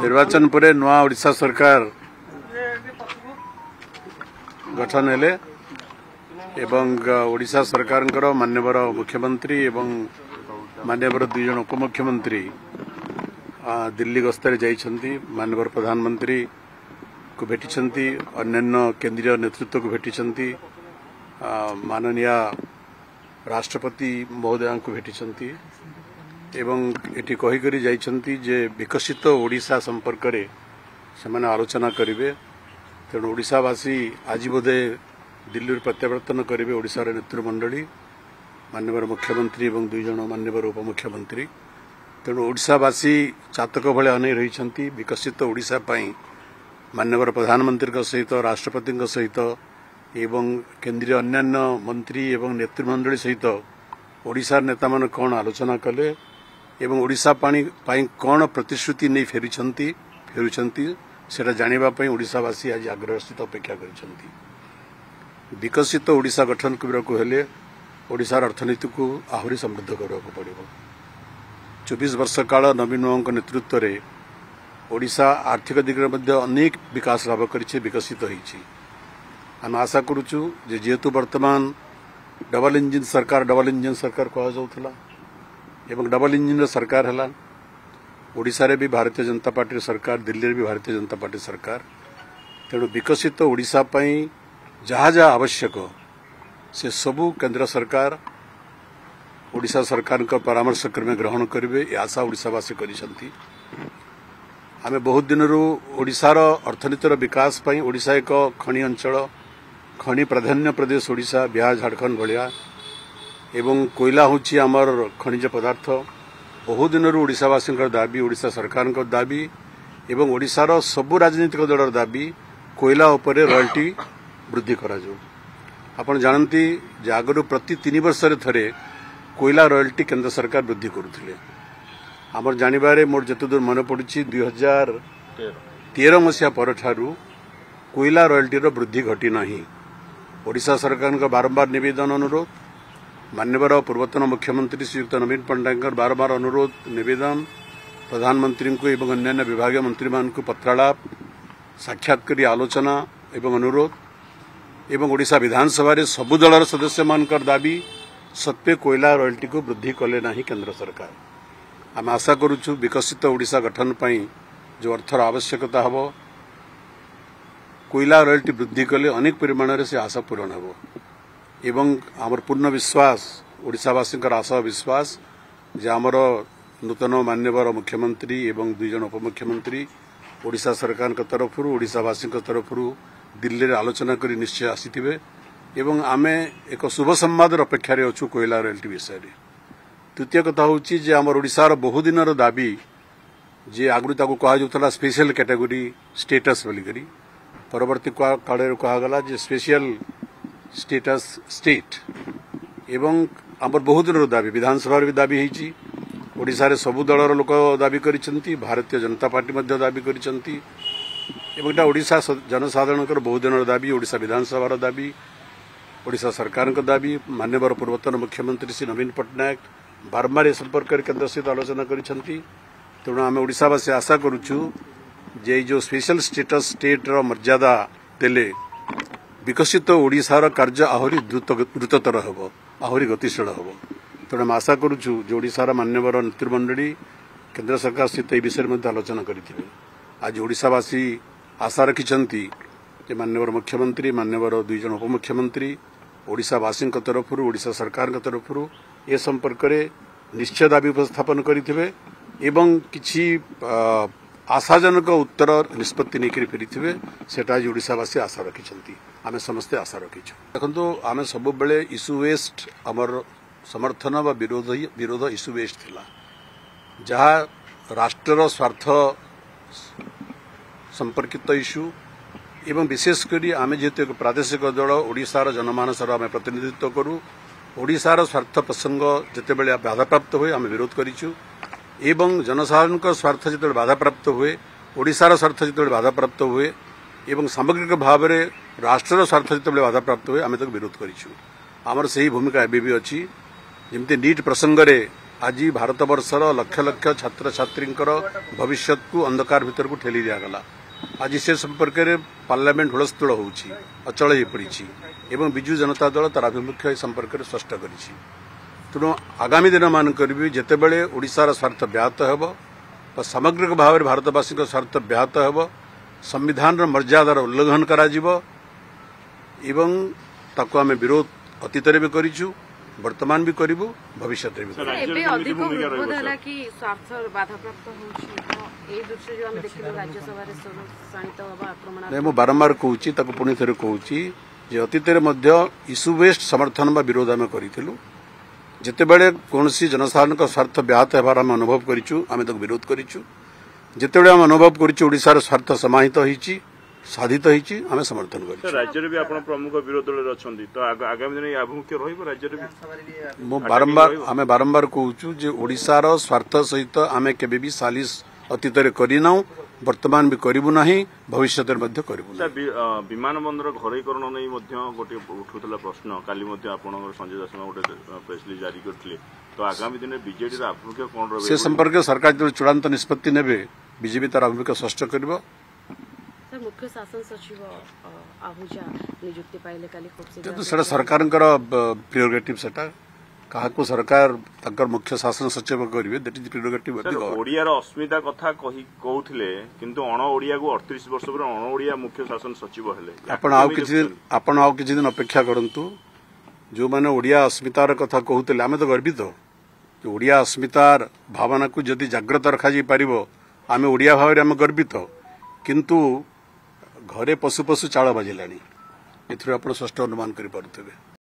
निर्वाचन पर नुआ ओडिशा सरकार गठन हेले एवं ओडिशा सरकार मान्यवर मुख्यमंत्री एवं मान्यवर दुई जन उपमुख्यमंत्री दिल्ली गस्तर जाइछंती। मान्यवर प्रधानमंत्री को भेटिछंती, अन्यान्य केंद्रीय नेतृत्व को भेटिछंती, माननीय राष्ट्रपति महोदय को भेटिछंती एवं एटी कही करी जाइछंती जे विकसित ओडिशा संपर्क रे सेमाने आलोचना करिवे। तेणु ओडिशावासी आज बोधे दिल्ली प्रत्यावर्तन करेंगे ओडिशार नेतृमंडली मान्यवर मुख्यमंत्री एवं दुई जन मान्यवर उपमुख्यमंत्री। तेणु ओडिशावासी चातक भले अनै रही विकसित ओडिशा पई मान्यवर प्रधानमंत्री सहित राष्ट्रपति सहित एवं केंद्रीय अन्यान्य मंत्री एवं नेतृमंडली सहित ओडिशार नेता मान कौन आलोचना कले एवं ओडिशा पाई कौन प्रतिश्रुति नहीं फेरुछंती सेटा जानिबा पई ओडिशावासी आज आग्रह सहित अपेक्षा करिछंती। विकसित ओडिशा गठन करने हेले ओडिशार अर्थनीति को आहरी समृद्ध करने पड़ो। 24 वर्ष काल नवीन बाबू नेतृत्व में ओडिशा आर्थिक दिगरे मध्य अनेक विकास लाभ करिछि, विकसित होइछि। आम आशा करुचु जे जेहेतु वर्तमान डबल इंजिन सरकार कहा जाउथला एवं डबल इंजिन सरकार हला। ओडिशा रे भी भारतीय जनता पार्टी सरकार, दिल्ली रे भी भारतीय जनता पार्टी सरकार। तेणु विकसित ओडिशा पई जहाँ जहाँ आवश्यक से सबू केंद्र सरकार ओडिशा सरकार का परामर्श क्रमे ग्रहण करेंगे, ये आशा ओडिशावासी करिसंती। आमे बहुत दिन ओडिशार अर्थनीतिर विकास पई ओडिशा एक खनि अंचल, खनि प्राधान्य प्रदेश ओडिशा, बिहार झारखंड भलिया एवं कोयला होची आमर खनिज पदार्थ। बहुत दिन ओडिशावासी दाबी, ओडिशा सरकार दाबी एवं ओडिशार सबू राजनीतिक दलर दाबी कोयला उपरे रॉयल्टी वृद्धि करा जाऊ। आपण जानती जे आगरू प्रति 3 वर्ष थरे कोयला रॉयल्टी केंद्र सरकार वृद्धि करुथिले। आमर जानिबारे मोर जते दूर मन पड़ुछि 2013 मसिया पर ठारू कोयला रॉयल्टी रो वृद्धि घटी नाही। ओडिशा सरकार का बारंबार निवेदन अनुरोध, मान्यवर पूर्वतन मुख्यमंत्री श्रीयुक्त नवीन पट्टनायक बारंबार अनुरोध निवेदन, प्रधानमंत्री को एवं अन्यान्य विभागीय मंत्री मान को पत्रालाप, साक्षात्कारी आलोचना एवं अनुरोध एवं ओडिशा विधानसभा रे सबु दलर सदस्य मानकर दाबी सत्वे कोयला रॉयल्टी को वृद्धि कले नाही केंद्र सरकार। आम आशा करुछु विकसित ओडिशा गठन पई जो अर्थर आवश्यकता हबो, कोयला रॉयल्टी वृद्धि कले अनेक परिमाण से आशा पूरण हबो एवं आमर पूर्ण विश्वास ओडिशावासी आशा विश्वास जे आमर नूतन मान्यवर मुख्यमंत्री एवं दुई जन उपमुख्यमंत्री ओडिशा सरकार तरफ ओडिशावासी तरफ दिल्ली रे आलोचना करी निश्चय आसीथिबे एवं आमे एक शुभ संवाद अपेक्षा अच्छु कोयला रॉयल्टी विषय रे। तृतीय कथा होची जे आमर ओडिशार बहु दिनर दाबी जे आगु ताकू कहा जाउथला स्पेशल कैटेगरी स्टेटस बोली करी, परवर्ती काल कहा गला जे स्पेशल स्टेटस स्टेट एवं आमर बहु दिनर दाबी विधानसभा भी दाबी होईची। ओडिशा रे सबु दलर लोक दाबी करिसंती, भारतीय जनता पार्टी मध्य दाबी करिसंती एवं एटा ओडिशा जनसाधारण बहु दिन दाबी, ओडिशा विधानसभा दाबी, ओडिशा सरकार दाबी। मान्यवर पूर्वतन मुख्यमंत्री श्री नवीन पट्टनायक बारंबार ए संपर्क केंद्र सहित आलोचना करिसंती। तेणु आम ओडिशावासी आशा करुछु जे जो स्पेशल स्टेटस स्टेट रो मर्यादा देले विकसित ओडिशार कार्य आहरी द्रुततर हबो, आहरी गतिशील हबो। तेणु आम आशा करुछु जे ओडिशार मान्यवर नेतृमंडली केंद्र सरकार सहित ए विषय में आलोचना करिथिबे। आज ओडिशावासी आशा रखिछंती जे मान्यवर मुख्यमंत्री, मान्यवर दुई जन उपमुख्यमंत्री ओडिशावासी तरफ ओडिशा सरकार तरफ ए संपर्क में निश्चय दाबी उपस्थापन करिथिबे एवं किछि आशाजनक उत्तर निष्पत्ति नहीं करि फेरिथिबे। सेटा आज ओडिशावासी आशा रखिछंती, आमे समस्ते आशा रखिछु। देखंतु आमे सब बेले इश्यू वेस्ट हमर समर्थन व विरोध इश्यू वेस्ट थिला, जहाँ राष्ट्र स्वार्थ संपर्कित इश्यू एवं विशेषकर आम जेहेतु एक प्रादेशिक दल ओडिशार जनमानसर आम प्रतिनिधित्व करूँ, ओडिशार स्वार्थ प्रसंग जितेबाला बाधाप्राप्त हुए आम विरोध करिछु एवं जनसाधारण स्वार्थ जिते बाधाप्राप्त हुए, ओडिशार स्वार्थ जिते बाधाप्राप्त हुए एवं सामग्रिक भाव में राष्ट्र स्वार्थ जिते बाधाप्राप्त हुए आम विरोध करिछु। आमर सही भूमिका एबी भी अच्छी। जमती नीट प्रसंग रे आज भारतवर्षर लक्ष लक्ष छात्र छात्री भविष्य को अंधकार भीतर को ठेली दिगला। आज से संपर्क में पार्लियामेंट हुलस्थुल होउछि, अचल हो पड़ी एवं बिजु जनता दल तार आभिमुख्य संपर्क में स्पष्ट करी। तेणु आगामी दिन मानक भी जितेबले ओडिशार स्वार्थ व्याहत हेब, सामग्रिक भाव में भारतवासी स्वार्थ व्याहत हेब, संविधान मर्यादार उल्लंघन करा जिवो एवं ताको आमे विरोध अतीत भी करिछु, वर्तमान भी करिबु, भविष्य में भी नहीं। मु बारंबार कहूची, ताको पुणी थे कहूची जे अतीत इश्यू बेस्ड समर्थन बा विरोध आम करूँ। जितेबले कौन जनसाधारण स्वार्थ व्याहत होबार आम अनुभव करूँ, आम विरोध करूँ। जितेबले आम अनुभव करूँ ओडिशार स्वार्थ समाहित होइछि, साधित होइछि, आम समर्थन करूँ। राज्य में आप प्रमुख विरोध दल अच्छा तो आगामी दिन आभिमुख्य राज्य आम बारंबार कहूँ जे ओडिशार स्वार्थ सहित आम केबे भी सालिस अतीत करना, वर्तमान भी करूँ ना, भविष्य करूँ। विमान बंदर घरोकरण नहीं गोटे उठूला प्रश्न काली संजय दास गोटे प्रेस रिलीज जारी करते, तो आगामी दिन बीजेडी आभिमुख्य कौन रही से संपर्क सरकार जो चूड़ांत निष्पत्ति नेबे बीजेपी तार आभिमुख्य स्पष्ट कर। मुख्य शासन सचिव आहूजा नियुक्ति पाइले काली सरकार प्रियोरेटिव सेटा क्या सरकार तंकर मुख्य शासन सचिव करेंगे, दैट इज प्रियोरेटिव। ओडियार अस्मिता कथा कहूथिले किंतु अण ओडिया को 38 वर्ष पर अण ओडिया मुख्य शासन सचिव हेले। आपण आउ किछि दिन अपेक्षा करंतु। जो माने ओडिया अस्मितार कथा कहूथिले आमे तो गर्वित कि ओडिया अस्मितार भावना को जदि जागृत रखा जाई परिबो, आमे ओडिया भाव रे आमे गर्वित। किंतु घरे पशु पशु चाळ बाजिलानी, एथुर आपण स्पष्ट अनुमान करि पारुथिबे।